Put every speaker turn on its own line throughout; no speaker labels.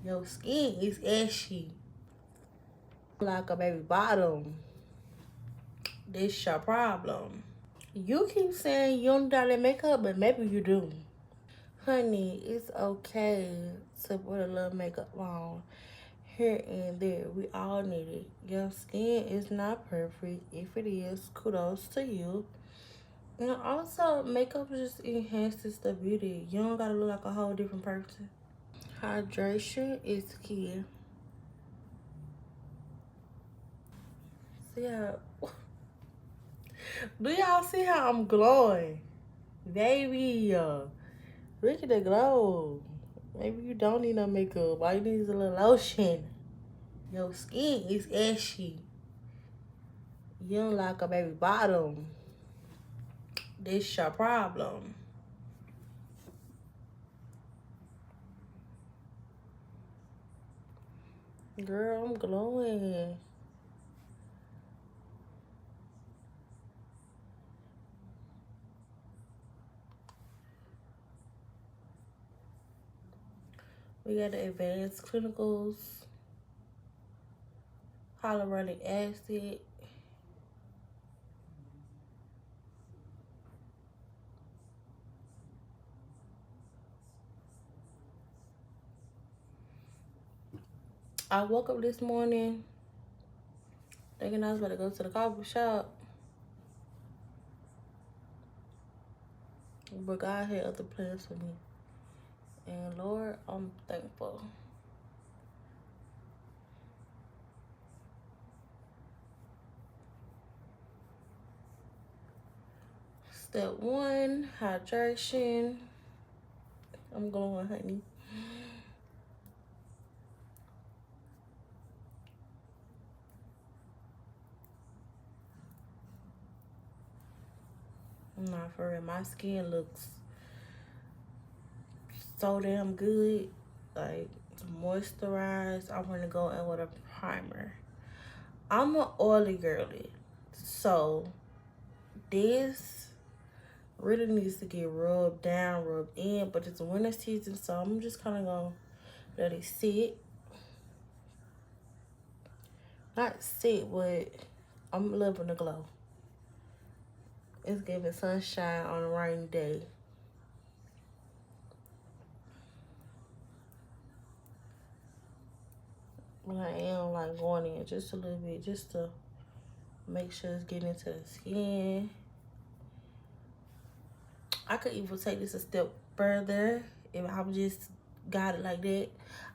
Your skin is ashy. Like a baby bottom. This your problem. You keep saying you don't do all that makeup, but maybe you do. Honey, it's okay to put a little makeup on here and there. We all need it. Your skin is not perfect. If it is, kudos to you. And also, makeup just enhances the beauty. You don't gotta look like a whole different person. Hydration is key. So yeah, do y'all see how I'm glowing? Baby, look at the glow. Maybe you don't need no makeup. All you need is a little lotion. Your skin is ashy. You don't like a baby bottom. This your problem. Girl, I'm glowing. We got the advanced clinicals, hyaluronic acid. I woke up this morning thinking I was about to go to the coffee shop, but God had other plans for me. And Lord, I'm thankful. Step one, hydration. I'm glowing, honey. Nah, for real, my skin looks so damn good. Like, to moisturize, I'm gonna go in with a primer. I'm an oily girly, so this really needs to get rubbed down, rubbed in, but it's winter season, so I'm just kind of gonna let it sit. Not sit, but I'm loving the glow. It's giving sunshine on a rainy day. But I am like going in just a little bit just to make sure it's getting into the skin. I could even take this a step further if I just got it like that.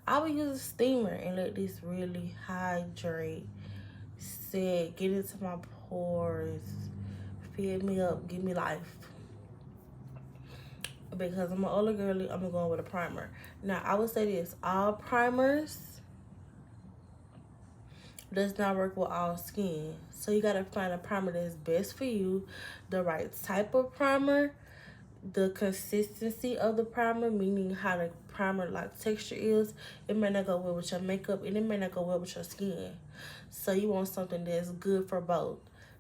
I would use a steamer and let this really hydrate, set, get into my pores, fill me up, give me life. Because I'm an older girly, I'm going with a primer. Now, I would say this, all primers does not work with all skin. So you gotta find a primer that's best for you, the right type of primer, the consistency of the primer, meaning how the primer like texture is. It may not go well with your makeup and it may not go well with your skin. So you want something that's good for both.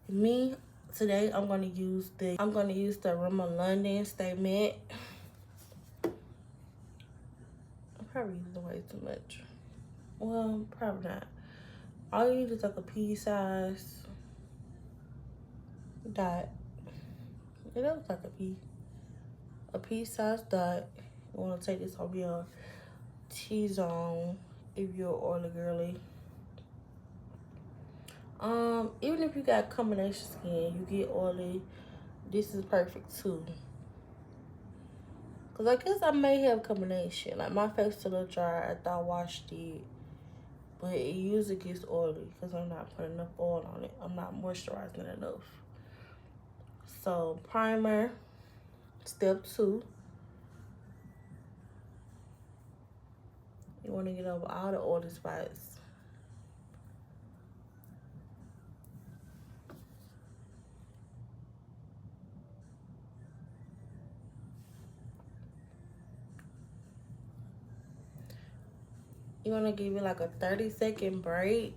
Me, today I'm gonna use the Rimmel London Stay Matte. I'm probably using way too much. Well, probably not. All you need is like a pea size dot. It looks like a pea size dot. You want to take this off your T-zone if you're oily girly. Even if you got combination skin, you get oily, this is perfect too. Cause I guess I may have combination. Like my face is a little dry after I washed it, but it usually gets oily because I'm not putting enough oil on it. I'm not moisturizing enough. So primer, step 2. You want to get over all the oily spots. You want to give it like a 30-second break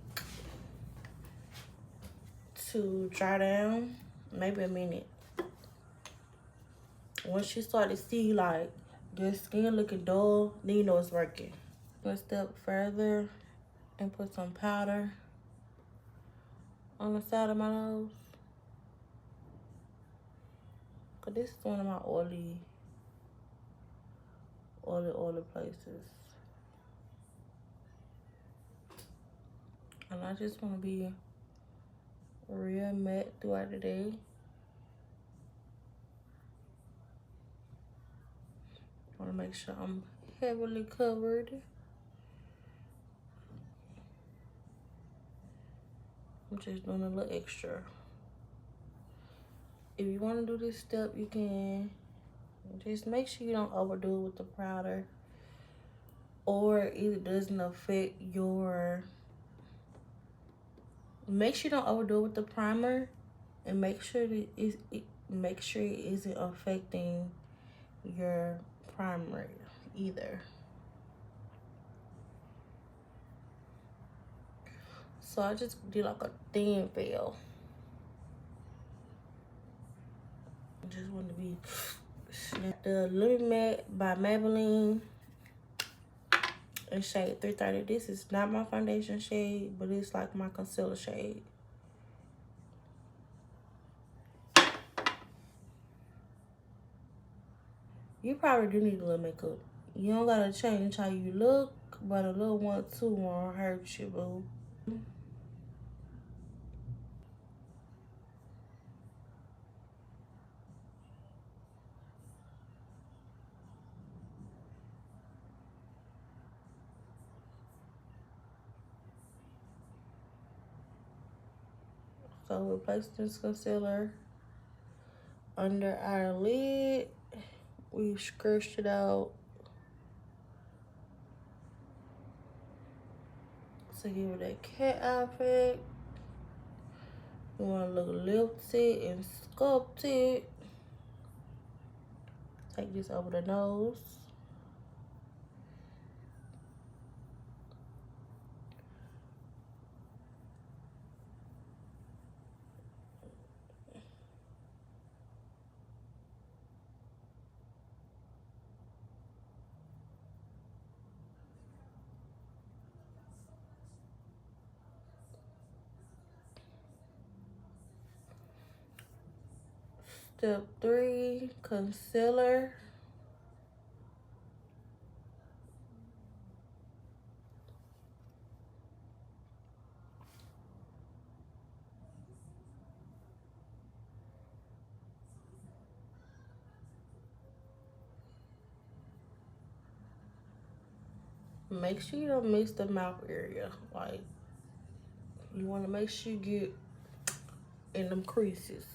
to dry down, maybe a minute. Once you start to see like your skin looking dull, then you know it's working. a step further and put some powder on the side of my nose. Cause this is one of my oily places. And I just want to be real matte throughout the day. I want to make sure I'm heavily covered. I'm just doing a little extra. If you want to do this step, you can. Just make sure you don't overdo it with the powder, or it doesn't affect your. Make sure you don't overdo it with the primer, and make sure it isn't affecting your primer either. So I just did like a thin veil. I just want to be the Living Matte by Maybelline in shade 330. This is not my foundation shade, but it's like my concealer shade. You probably do need a little makeup. You don't gotta change how you look, but a little 1-2 won't hurt you, boo. So we placed this concealer under our lid. We scratched it out to give it that cat outfit. We want to look lifted and sculpted. Take this over the nose. Step 3, concealer. Make sure you don't miss the mouth area. Like, you want to make sure you get in them creases.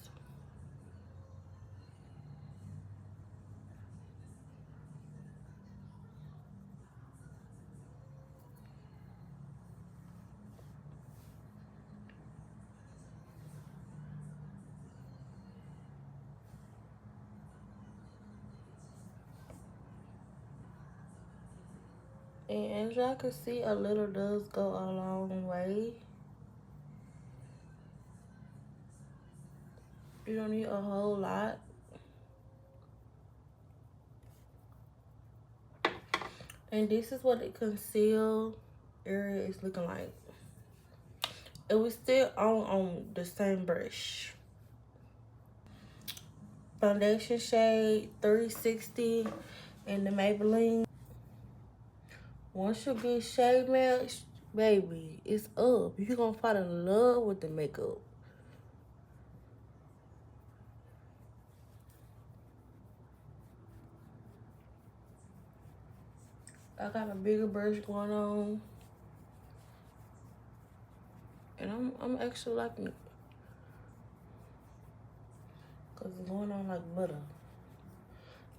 And as y'all can see, a little does go a long way. You don't need a whole lot. And this is what the conceal area is looking like. It was still on the same brush. Foundation shade 360 in the Maybelline. Once you get shade matched, baby, it's up. You're gonna fall in love with the makeup. I got a bigger brush going on. And I'm actually liking it. Cause it's going on like butter.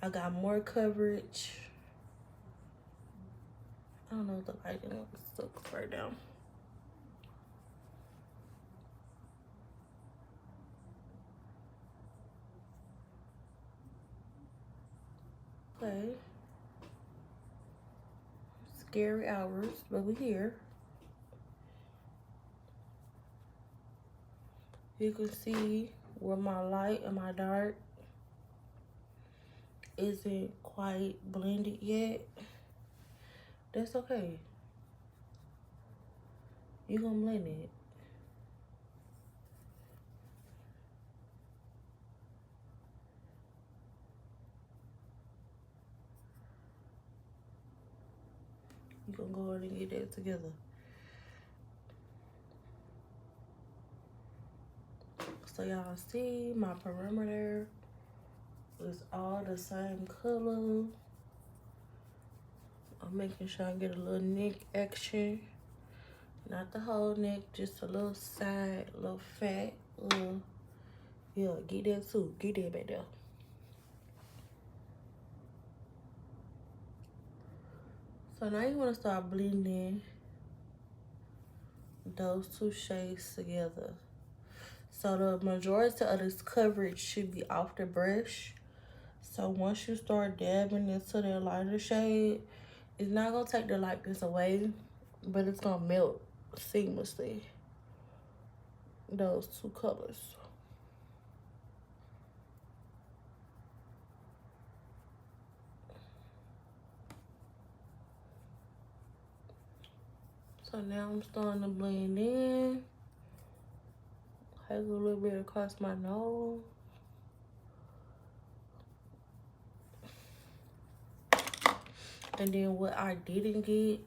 I got more coverage. I don't know if the lighting looks so right now. Okay. Scary hours, but we're here. You can see where my light and my dark isn't quite blended yet. That's okay. You gonna blend it. You gonna go ahead and get that together. So y'all see my perimeter is all the same color. I'm making sure I get a little neck action. Not the whole neck, just a little side, a little fat, little, yeah, get that too. Get that back there. So now you want to start blending those two shades together. So the majority of this coverage should be off the brush. So once you start dabbing into that lighter shade, it's not gonna take the lightness away, but it's gonna melt seamlessly. Those two colors. So now I'm starting to blend in. Have a little bit across my nose. And then what I didn't get,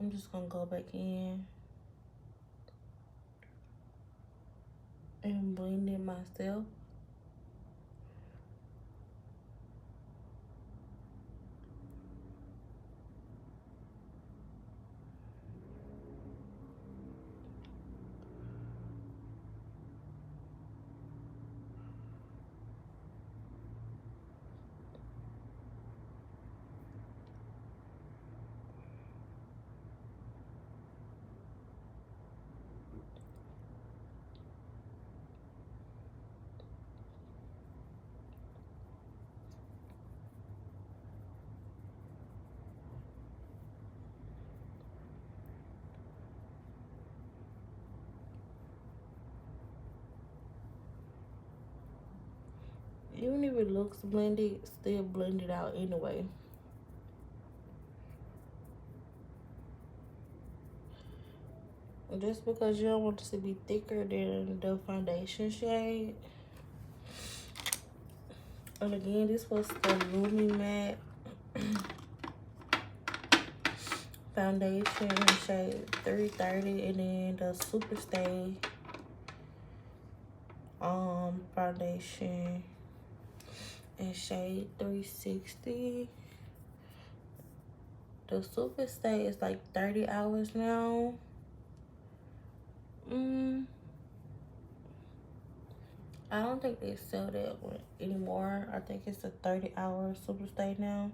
I'm just gonna go back in and blend it myself. Even if it looks blended, still blend it out anyway. Just because you don't want it to be thicker than the foundation shade. And again, this was the Lumi Matte foundation in shade 330, and then the Super Stay foundation in shade 360. The Super Stay is like 30 hours now. I don't think they sell that one anymore. I think it's a 30-hour Super Stay now.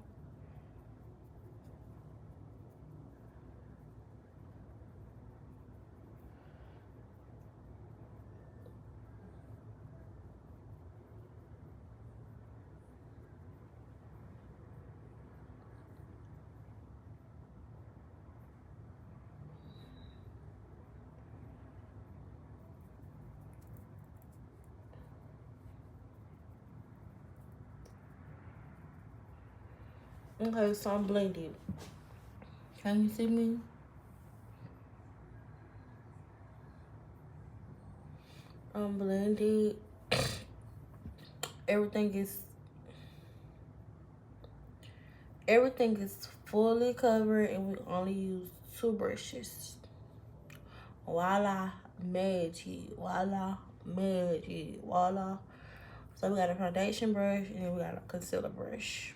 Okay, so I'm blending. Can you see me? I'm blending. Everything is fully covered, and we only use 2 brushes. Voila, magic. Voila, magic. Voila. So we got a foundation brush, and then we got a concealer brush.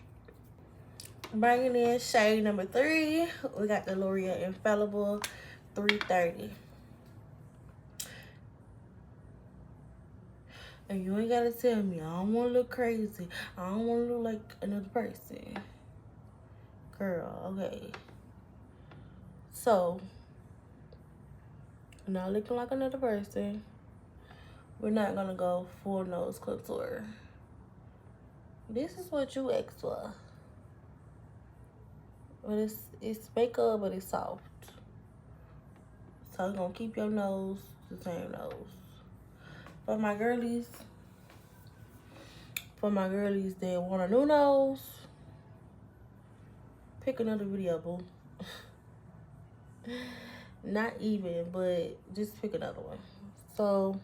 Bringing in shade number 3, we got the L'Oreal Infallible 330. And you ain't gotta tell me, I don't wanna look crazy. I don't wanna look like another person. Girl, okay. So, not looking like another person. We're not gonna go full nose contour. This is what you asked for. But it's makeup, but it's soft. So it's gonna keep your nose the same nose. For my girlies that want a new nose, Pick another video, boo. Not even, but just pick another one. So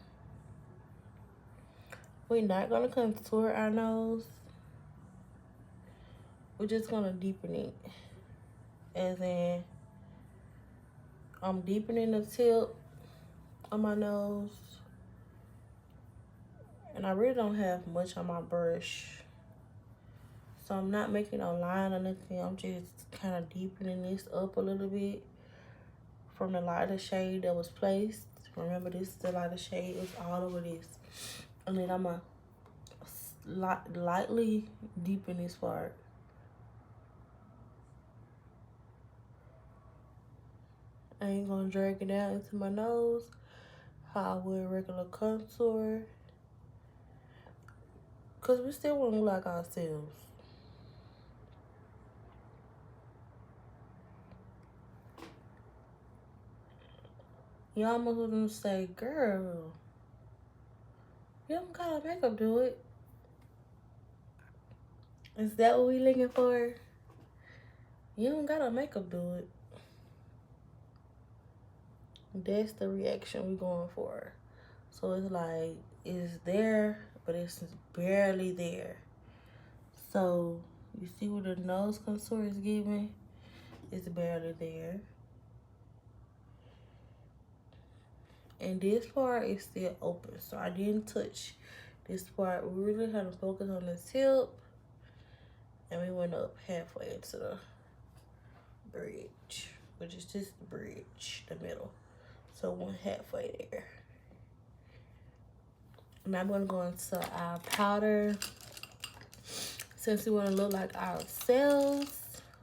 we're not gonna contour our nose. We're just gonna deepen it. As in, I'm deepening the tip on my nose. And I really don't have much on my brush. So I'm not making a line or nothing. I'm just kind of deepening this up a little bit from the lighter shade that was placed. Remember, this is the lighter shade. It's all over this. And then I'm going to lightly deepen this part. I ain't going to drag it down into my nose how I would regular contour. Because we still want to look like ourselves. You almost want to say, girl, you don't gotta makeup do it. Is that what we looking for? You don't gotta makeup do it. That's the reaction we going for. So it's like, it's there, but it's barely there. So you see what the nose contour is giving? It's barely there. And this part is still open, so I didn't touch this part. We really had to focus on the tip, and we went up halfway into the bridge, which is just the bridge, the middle. So one halfway there. Now I'm gonna go into our powder. Since we wanna look like ourselves,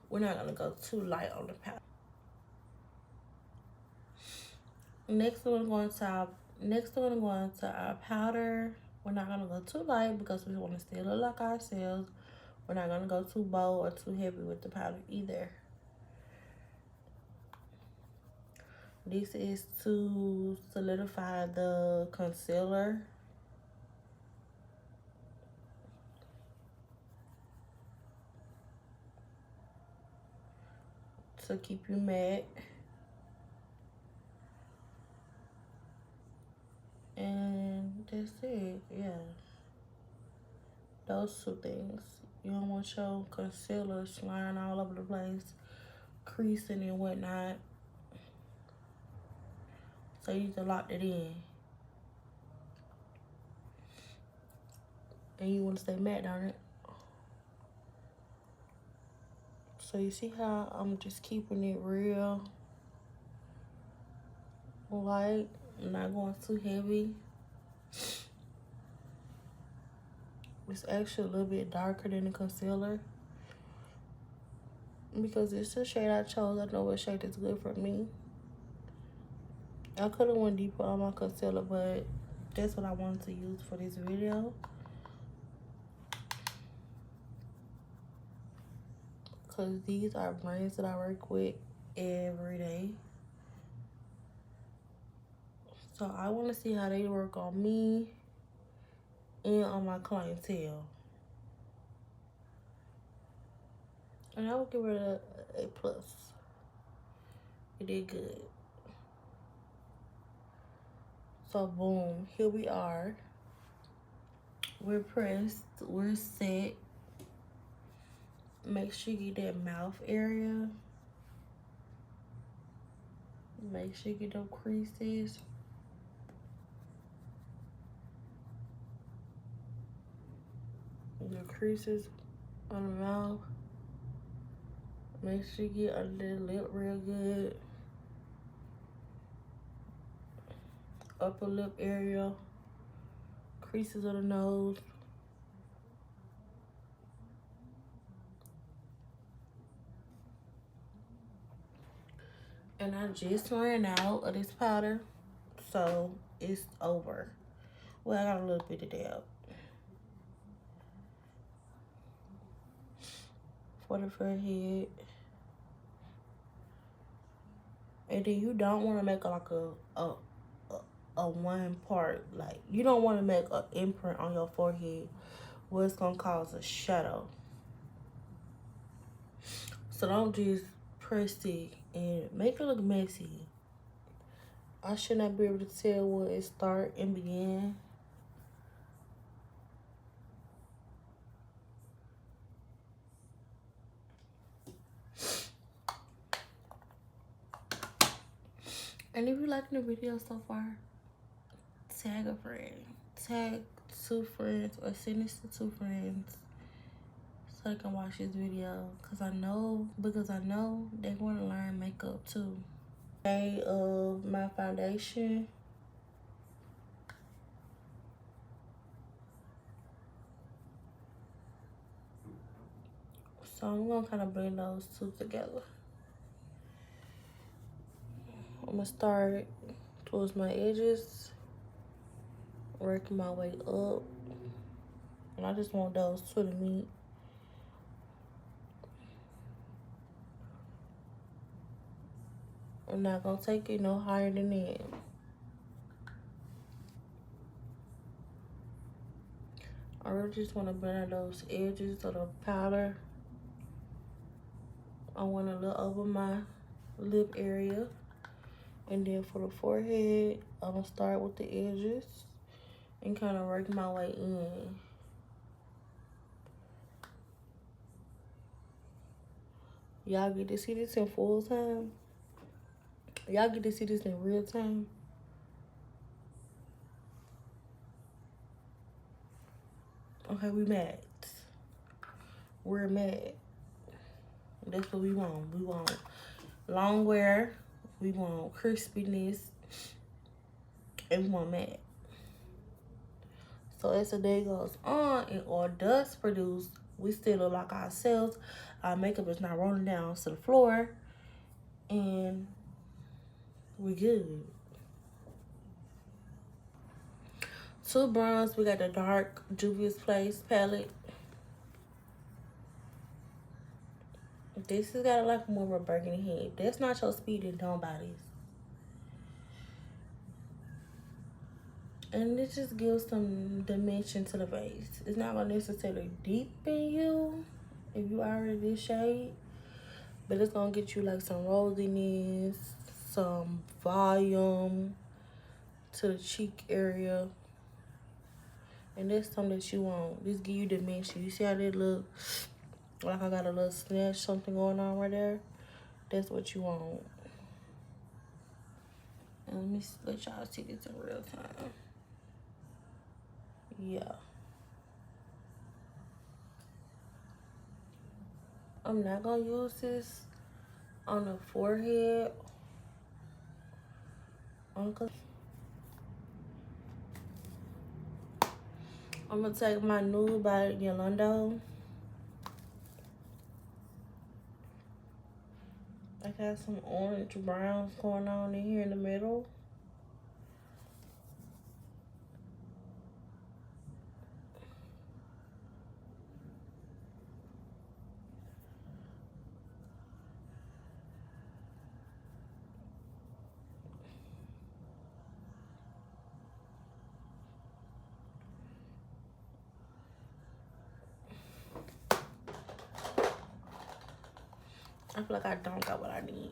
we're not gonna go too light on the powder. Next we're gonna go into our powder. We're not gonna go too light because we wanna still look like ourselves. We're not gonna go too bold or too heavy with the powder either. This is to solidify the concealer. To keep you matte. And that's it, yeah. Those two things. You don't want your concealer sliding all over the place, creasing and whatnot. So you need to lock that in. And you want to stay matte on it. So you see how I'm just keeping it real light, not going too heavy. It's actually a little bit darker than the concealer because it's the shade I chose. I know what shade is good for me. I could have went deeper on my concealer, but that's what I wanted to use for this video. Because these are brands that I work with every day. So I want to see how they work on me and on my clientele. And I would give it a plus. It did good. So boom, here we are. We're pressed, we're set. Make sure you get that mouth area. Make sure you get those creases. The creases on the mouth. Make sure you get under the lip real good. Upper lip area. Creases of the nose. And I just ran out of this powder, so it's over. Well, I got a little bit of dab. For the forehead. And then you don't want to make like a one part, like you don't want to make an imprint on your forehead where it's gonna cause a shadow. So don't just press it and make it look messy. I should not be able to tell where it start and begin. And if you liking the video so far, tag a friend. Tag 2 friends or send this to 2 friends so they can watch this video. Because I know they want to learn makeup too. Shade of my foundation. So I'm going to kind of bring those two together. I'm going to start towards my edges, working my way up. And I just want those two to meet. I'm not going to take it no higher than that. I really just want to blend out those edges of the powder. I want a little over my lip area. And then for the forehead, I'm going to start with the edges and kind of work my way in. Y'all get to see this in full time. Y'all get to see this in real time. Okay, we mad. We're mad. That's what we want. We want long wear. We want crispiness. And we want matte. So as the day goes on and or does produce, we still look like ourselves. Our makeup is not rolling down to the floor. And we good. 2 bronze. We got the dark Juvia's Place palette. This has got like more of a burgundy head. That's not your speed and nobody's. And it just gives some dimension to the face. It's not gonna necessarily deepen you if you already this shade, but it's gonna get you like some rosiness, some volume to the cheek area. And that's something that you want. This give you dimension. You see how that look? Like I got a little snatch, something going on right there. That's what you want. And let me let y'all see this in real time. Yeah. I'm not gonna use this on the forehead. I'm gonna take my Nude by Yolanda. I got some orange browns going on in here in the middle. I feel like I don't got what I need.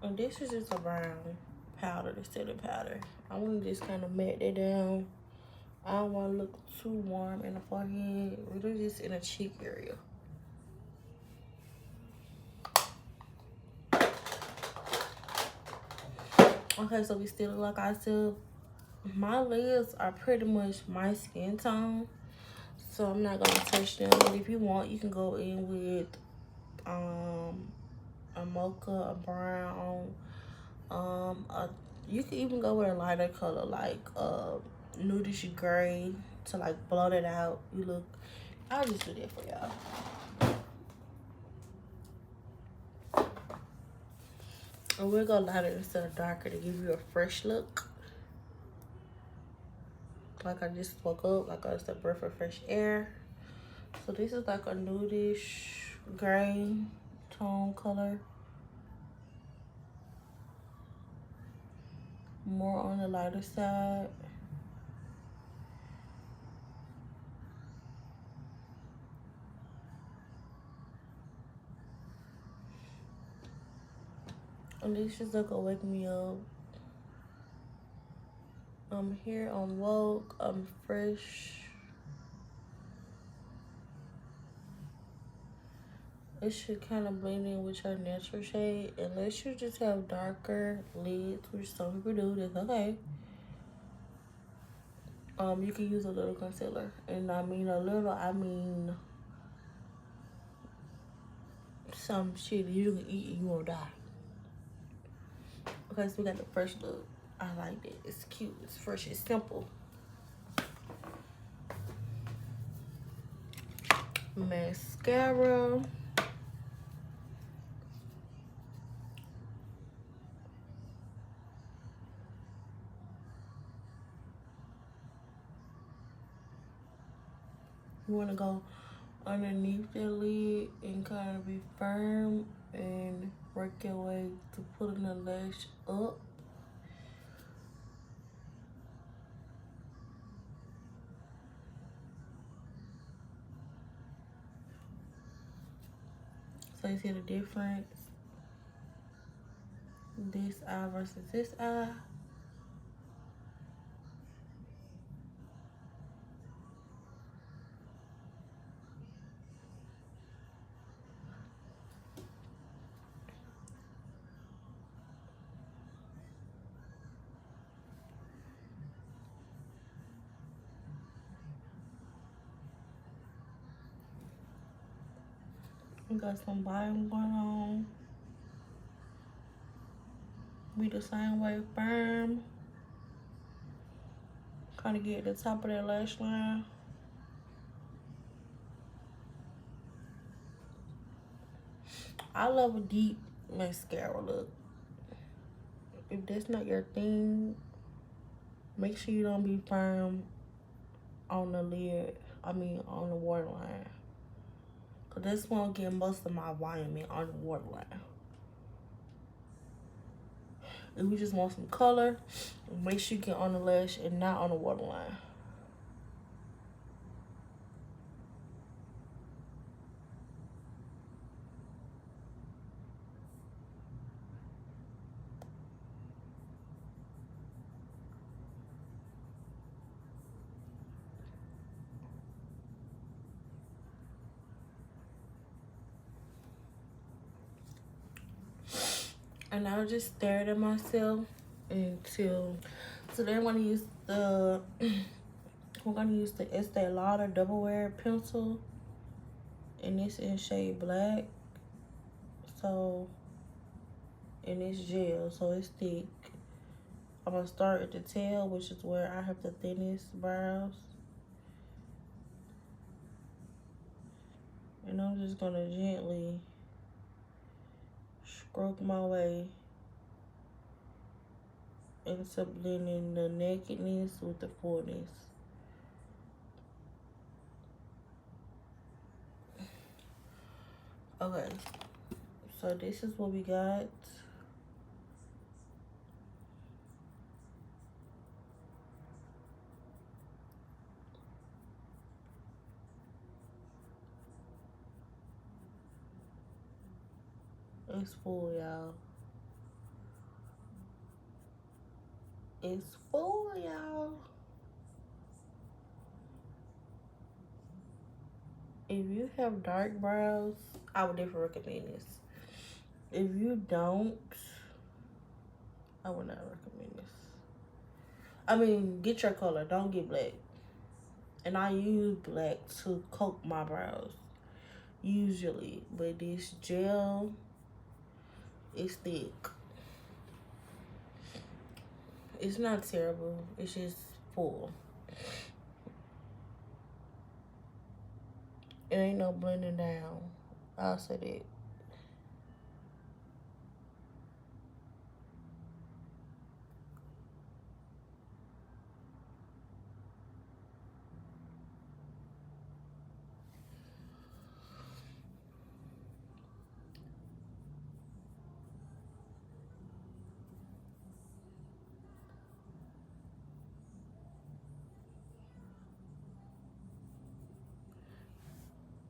And this is just a brown powder, the setting powder. I want to just kind of matte that down. I don't want to look too warm in the forehead. Really just in the cheek area. Okay, so we still look like ourselves. My lids are pretty much my skin tone, so I'm not gonna touch them. But if you want, you can go in with a mocha, a brown, you can even go with a lighter color like nudish gray to like blow it out. You look, I'll just do that for y'all. And we'll go lighter instead of darker to give you a fresh look. Like I just woke up, like it's a breath of fresh air. So this is like a nudish gray tone color. More on the lighter side. And this is gonna wake me up. I'm here, I'm woke, I'm fresh. It should kind of blend in with your natural shade. Unless you just have darker lids, which some people do, that's okay. You can use a little concealer. And I mean a little, I mean some shit you can eat and you won't die. Okay, so we got the fresh look. I like it. It's cute, it's fresh, it's simple. Mascara. You want to go underneath the lid and kind of be firm and work your way to pulling the lash up. So you see the difference? This eye versus this eye. We got some volume going on. Be the same way, firm. Kind of get the top of that lash line. I love a deep mascara look. If that's not your thing, make sure you don't be firm on the lid. I mean on the waterline. Cause this one get most of my volume in on the waterline. If we just want some color, make sure you get on the lash and not on the waterline. And I'll just stare at myself until. So then I'm gonna use the we're gonna use the Estee Lauder Double Wear pencil, and it's in shade black. So, and it's gel, so it's thick. I'm gonna start at the tail, which is where I have the thinnest brows. And I'm just gonna gently stroke my way into blending the nakedness with the fullness. Okay, so this is what we got. It's full, y'all. It's full, y'all. If you have dark brows, I would definitely recommend this. If you don't, I would not recommend this. I mean, get your color, don't get black. And I use black to coat my brows, usually. But this gel is thick. It's not terrible, it's just full. It ain't no blending down. I'll say that.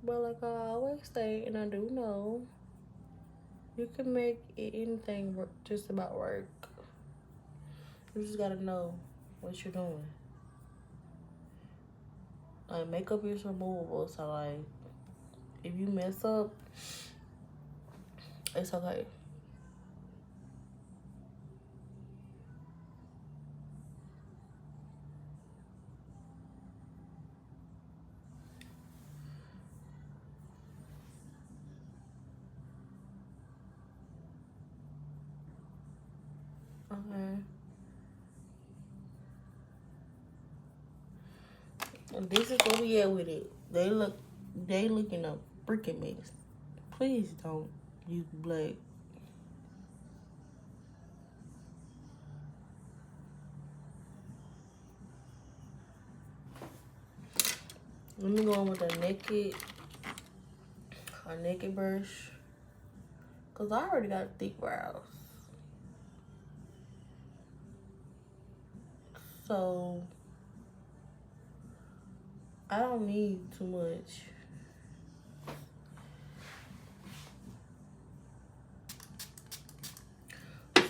But like I always say, and I do know, You can make anything work, just about work. You just gotta know what you're doing. Like, makeup is removable, so like, if you mess up, it's okay. Okay. And this is where we at with it. They looking a freaking mess. Please don't use black. Let me go in with a naked brush. Cause I already got thick brows. So I don't need too much.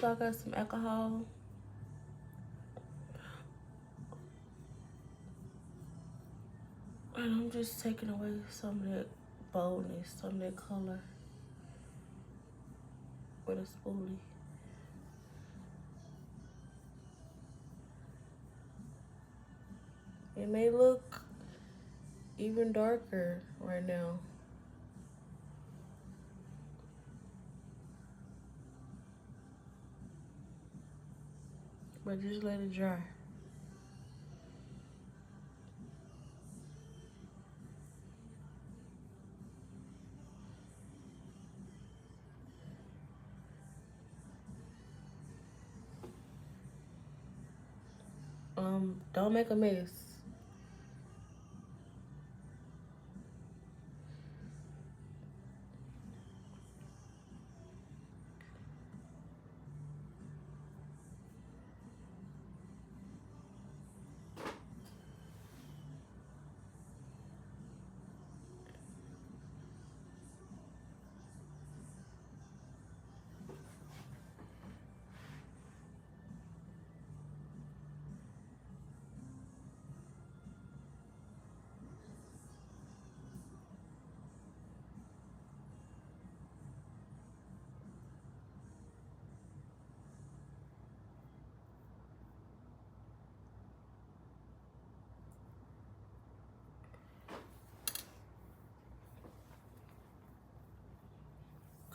So I got some alcohol. And I'm just taking away some of that boldness, some of that color with a spoolie. It may look even darker right now. But just let it dry. Don't make a mess.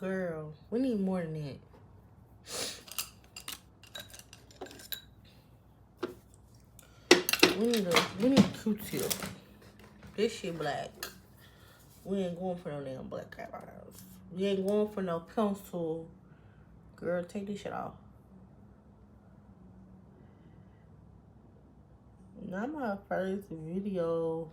Girl, we need more than that. We need Q-tip. This shit black. We ain't going for no damn black eyebrows. We ain't going for no pencil. Girl, take this shit off. Not my first video.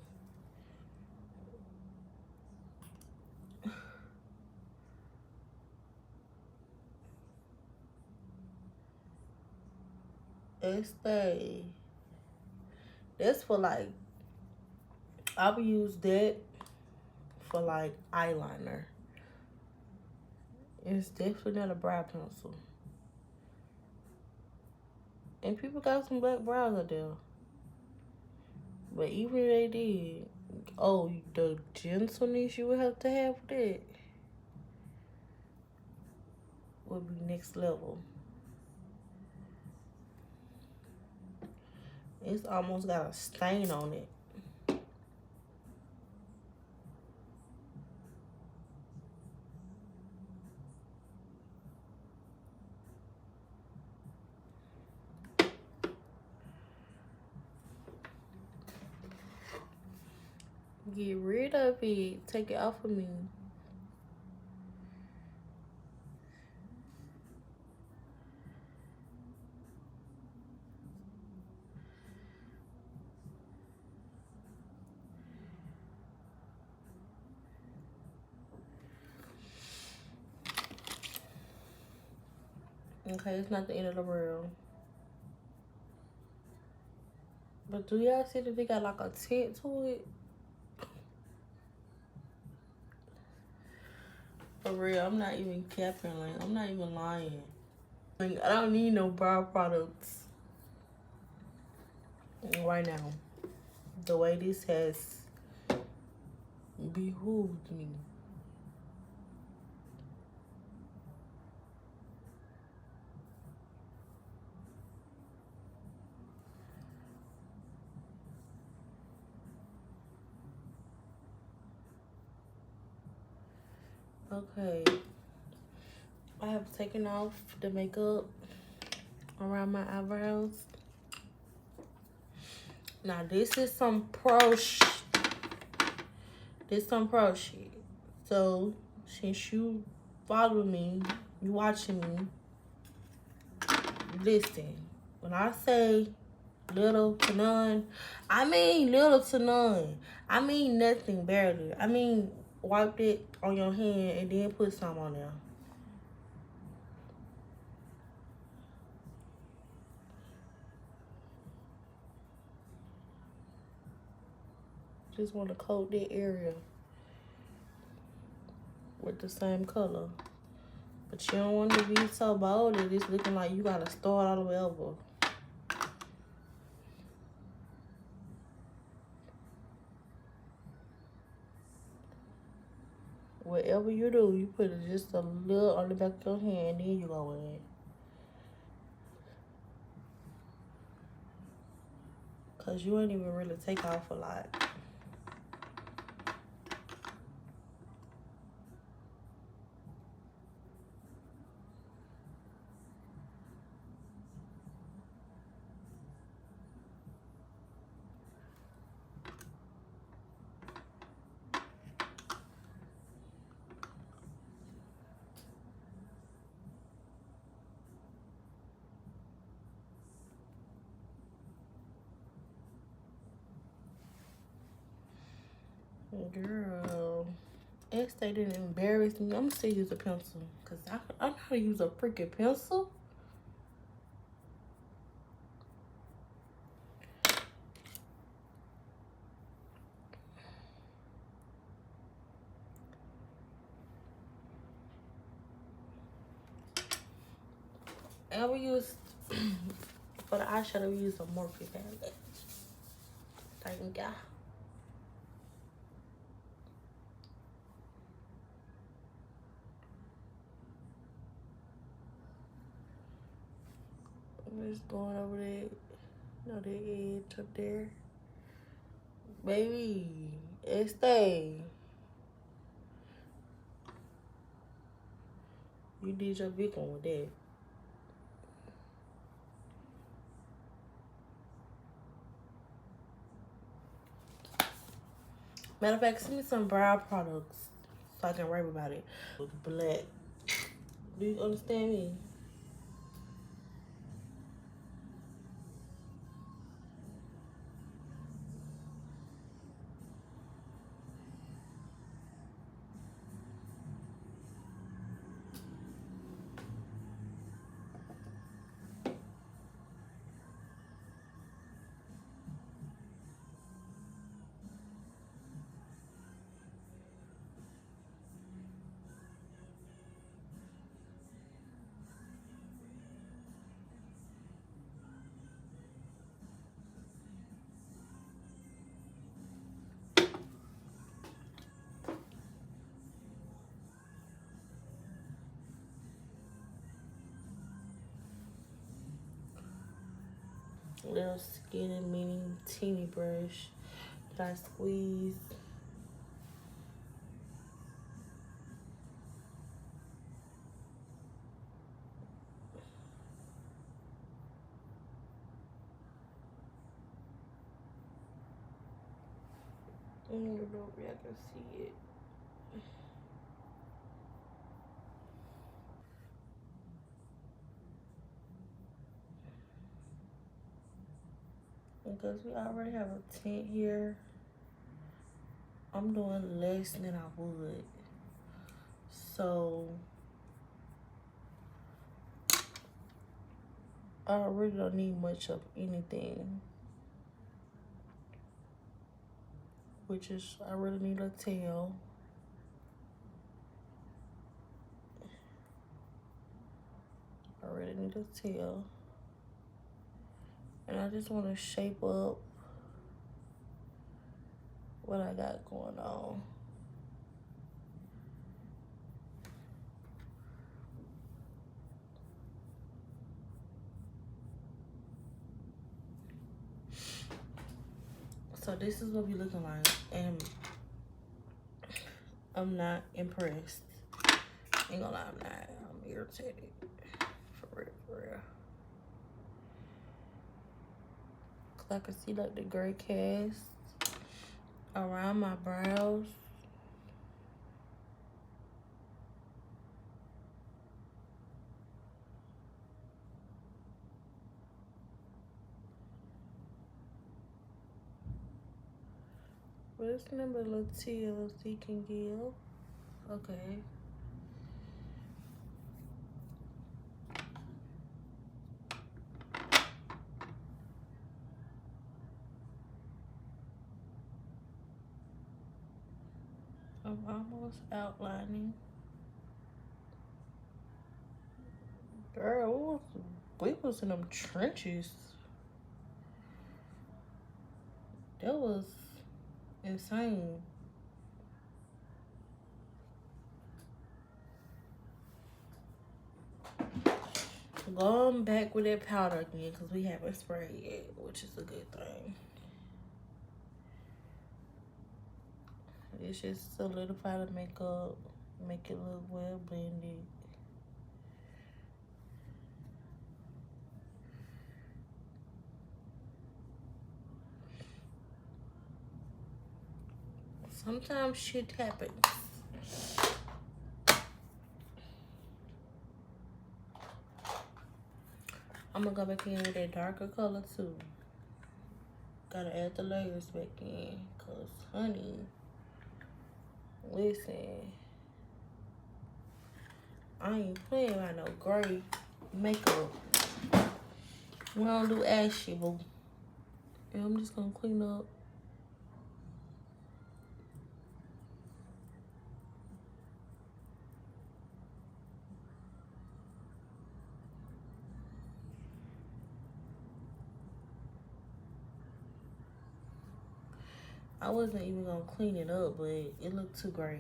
Estee. That's for like, I would use that for like eyeliner. It's definitely not a brow pencil. And people got some black brows out there. But even if they did, oh, the gentleness you would have to have with it would be next level. It's almost got a stain on it. Get rid of it. Take it off of me. Okay, it's not the end of the world. But do y'all see that they got like a tint to it? For real, I'm not even capping. Like, I'm not even lying. Like, I don't need no brow products right now. The way this has behooved me. Okay, I have taken off the makeup around my eyebrows. Now this is some pro shit. This some pro shit. So since you follow me, you watching me, listen. When I say little to none, I mean little to none. I mean nothing, barely. I mean wipe it on your hand and then put some on there. Just want to coat that area with the same color. But you don't want to be so bold that it's looking like you gotta start all the way over. Whatever you do, you put it just a little on the back of your hand, then you go in. Cause you ain't even really take off a lot. Girl, they didn't embarrass me. I'm gonna still use a pencil. Cause I know how to use a freaking pencil. And we use, for the eyeshadow, we use a Morphe palette. Thank ya. I'm just going over there. You know, the edge up there. Baby, stay. You did your big one with that. Matter of fact, send me some brow products so I can rap about it. With black. Do you understand me? Little skinny, mini, teeny brush that I squeeze. I don't know if y'all can see it. Because we already have a tint here, I'm doing less than I would. So I really don't need much of anything. Which is, I really need a tail. need to tell. And I just want to shape up what I got going on. So this is what we looking like, and I'm not impressed. Ain't gonna lie, I'm not. I'm irritated. For real, for real. Cause I can see like the gray cast around my brows. But it's number a little TLC can give. Okay. I'm almost outlining. Girl, we was in them trenches. That was insane. Going back with that powder again because we haven't sprayed yet, which is a good thing. It's just solidify the makeup, make it look well blended. Sometimes shit happens. I'm gonna go back in with that darker color too. Gotta add the layers back in, cause honey, listen, I ain't playing by no gray makeup. We don't do ashy, boo. And I'm just gonna clean up. I wasn't even gonna clean it up, but it looked too gray.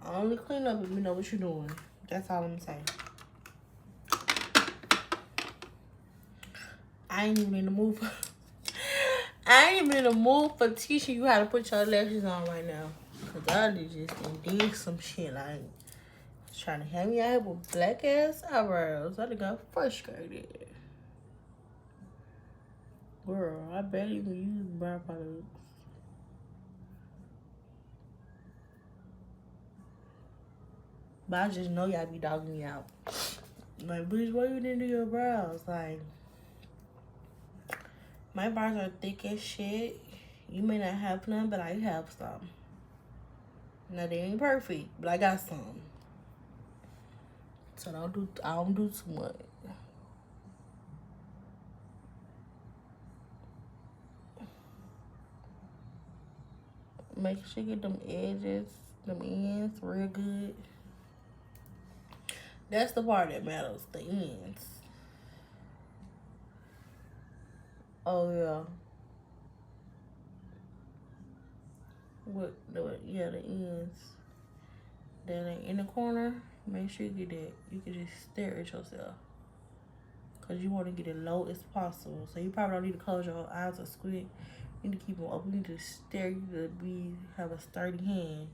I only clean up if you know what you're doing. That's all I'm saying. I ain't even in the mood for I ain't even in the mood for teaching you how to put your lashes on right now. Cause I just did some shit like trying to have me out here with black ass eyebrows. I done got frustrated. Girl, I barely even use brow products. But I just know y'all be dogging me out. Like, bitch, why you didn't do your brows? Like, my brows are thick as shit. You may not have none, but I have some. Now, they ain't perfect, but I got some. So I don't do too much. Make sure you get them edges, them ends real good. That's the part that matters, the ends. Oh yeah. Yeah, the ends. That in the corner, make sure you get that. You can just stare at yourself. Cause you want to get it low as possible. So you probably don't need to close your eyes or squint. You need to keep them open. You need to stare. You need to have a sturdy hand.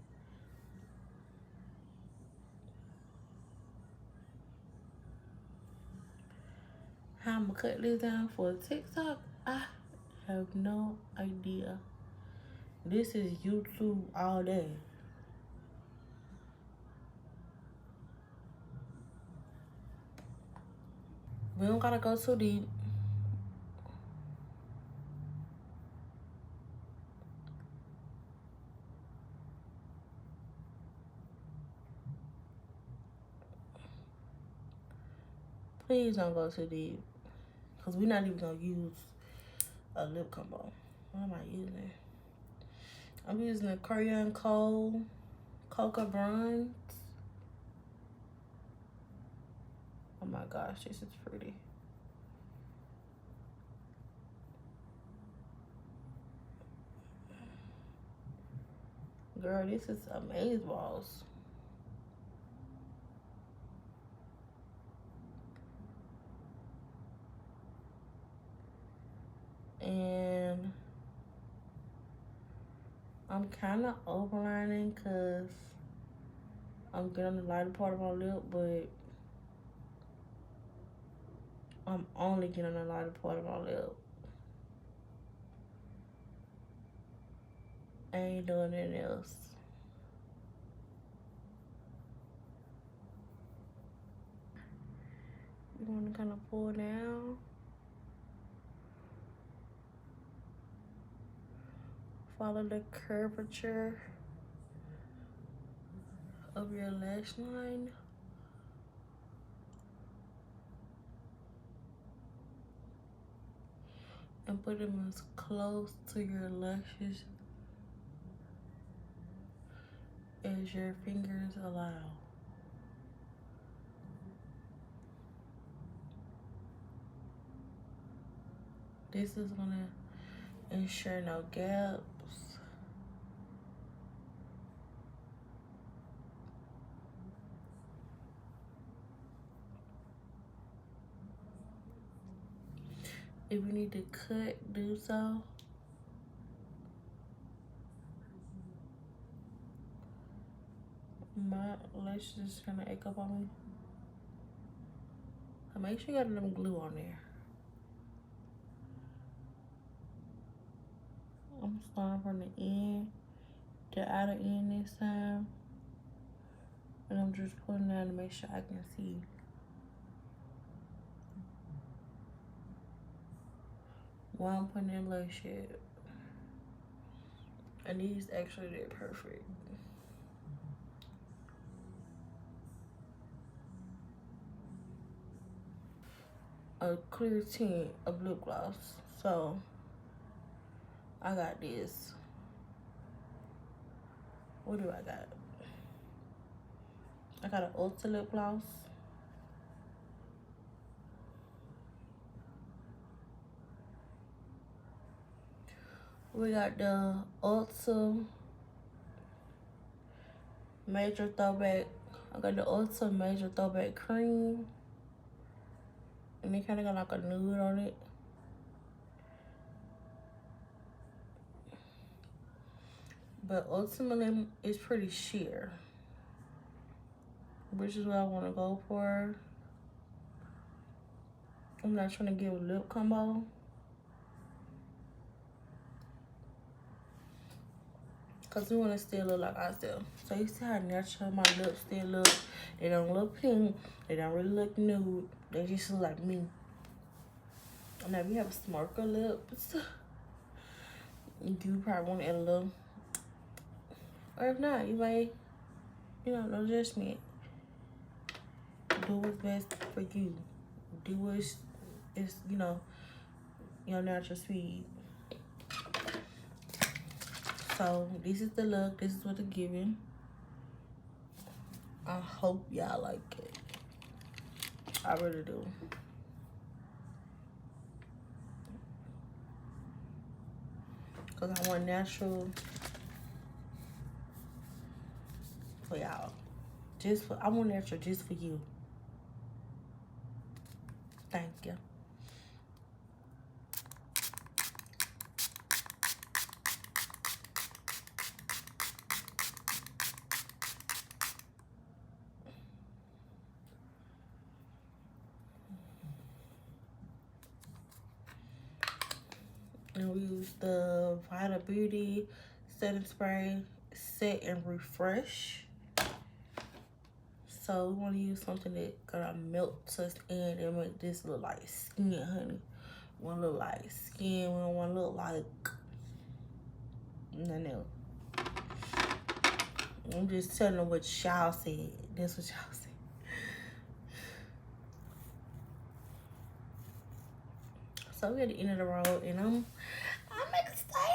How I'm gonna cut this down for TikTok, I have no idea. This is YouTube all day. We don't gotta go too deep. Please don't go too deep. Because we're not even going to use a lip combo. What am I using? I'm using the Korean Cocoa Bronze. Oh my gosh, this is pretty. Girl, this is amazeballs. And I'm kind of overlining because I'm getting the lighter part of my lip, but I'm only getting the lighter part of my lip. I ain't doing anything else. You want to kind of pull down. Follow the curvature of your lash line. And put them as close to your lashes as your fingers allow. This is gonna ensure no gaps. If you need to cut, do so. My lashes is kind of ache up on me. So make sure you got a little glue on there. I'm starting from the end, the outer end this time. And I'm just putting down to make sure I can see. While I'm putting in blush shade. And these actually did perfect. A clear tint of lip gloss. So I got this. What do I got? I got an Ulta lip gloss. We got the Ulta Major Throwback. I got the Ulta Major Throwback Cream. And it kind of got like a nude on it. But ultimately, it's pretty sheer. Which is what I want to go for. I'm not trying to give a lip combo. Because we want to still look like ourselves. So you see how natural my lips still look. They don't look pink. They don't really look nude. They just look like me. Now if you have smirker lips, you probably want to add a little. Or if not, you may, no judgment. Do what's best for you. Do what's, your natural speed. So this is the look. This is what they're giving. I hope y'all like it. I really do. Because I want natural for y'all. I want natural just for you. Thank you. And we use the Vita Beauty setting spray, set and refresh. So we want to use something that gonna melt us in and make this look like skin, honey. We want to look like skin. We don't want to look like nothing else. I'm just telling them what y'all said. That's what y'all said. So we're at the end of the road, and I'm excited.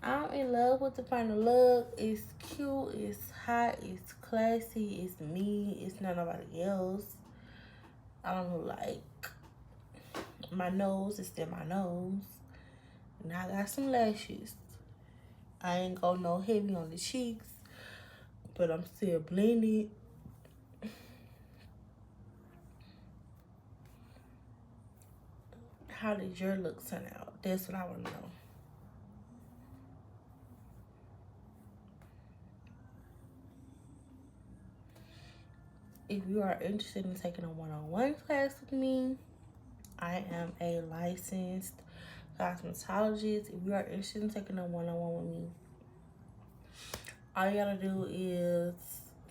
I'm in love with the final look. It's cute, it's hot, it's classy, it's me, it's not nobody else. I don't know, like, my nose is still my nose. Now I got some lashes. I ain't go no heavy on the cheeks, but I'm still blended. How did your look turn out? That's what I want to know. If you are interested in taking a one-on-one class with me, I am a licensed cosmetologist. If you are interested in taking a one-on-one with me, all you gotta do is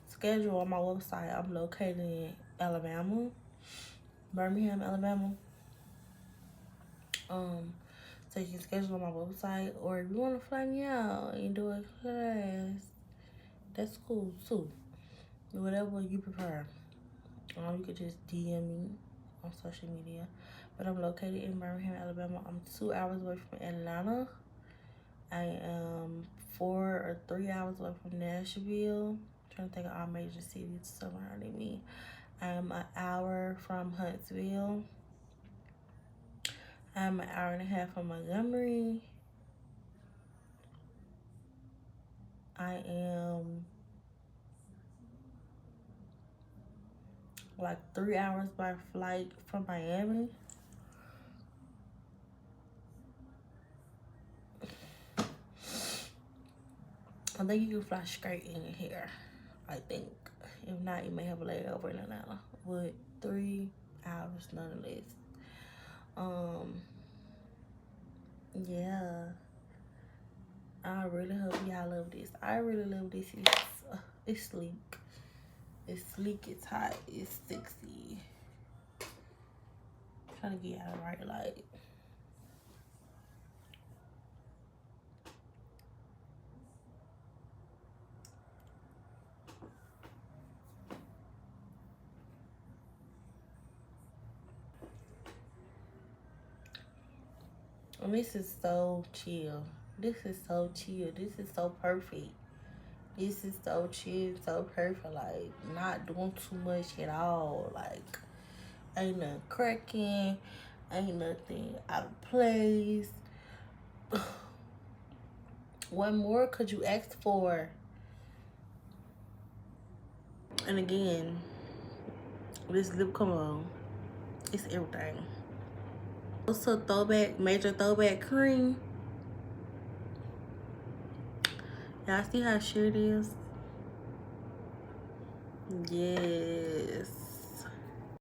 schedule on my website. I'm located in Alabama, Birmingham, Alabama. So you can schedule on my website, or if you want to fly me out and do a class, that's cool too. Whatever you prefer. You could just DM me on social media. But I'm located in Birmingham, Alabama. I'm 2 hours away from Atlanta. I am 4 or 3 hours away from Nashville. I'm trying to think of all major cities surrounding me. I am an hour from Huntsville. I'm an hour and a half from Montgomery. I am like 3 hours by flight from Miami. I think you can fly straight in here, I think. If not, you may have a layover in Atlanta. But 3 hours nonetheless. Yeah. I really hope y'all love this. I really love this. It's sleek. It's sleek, it's hot, it's sexy. I'm trying to get out of the right light. And this is so chill. This is so chill. This is so perfect. This is so chill, so perfect. Like, not doing too much at all. Like, ain't nothing cracking. Ain't nothing out of place. What more could you ask for? And again, this lip combo, it's everything. Also, throwback, major throwback cream. Y'all see how sheer it is? Yes.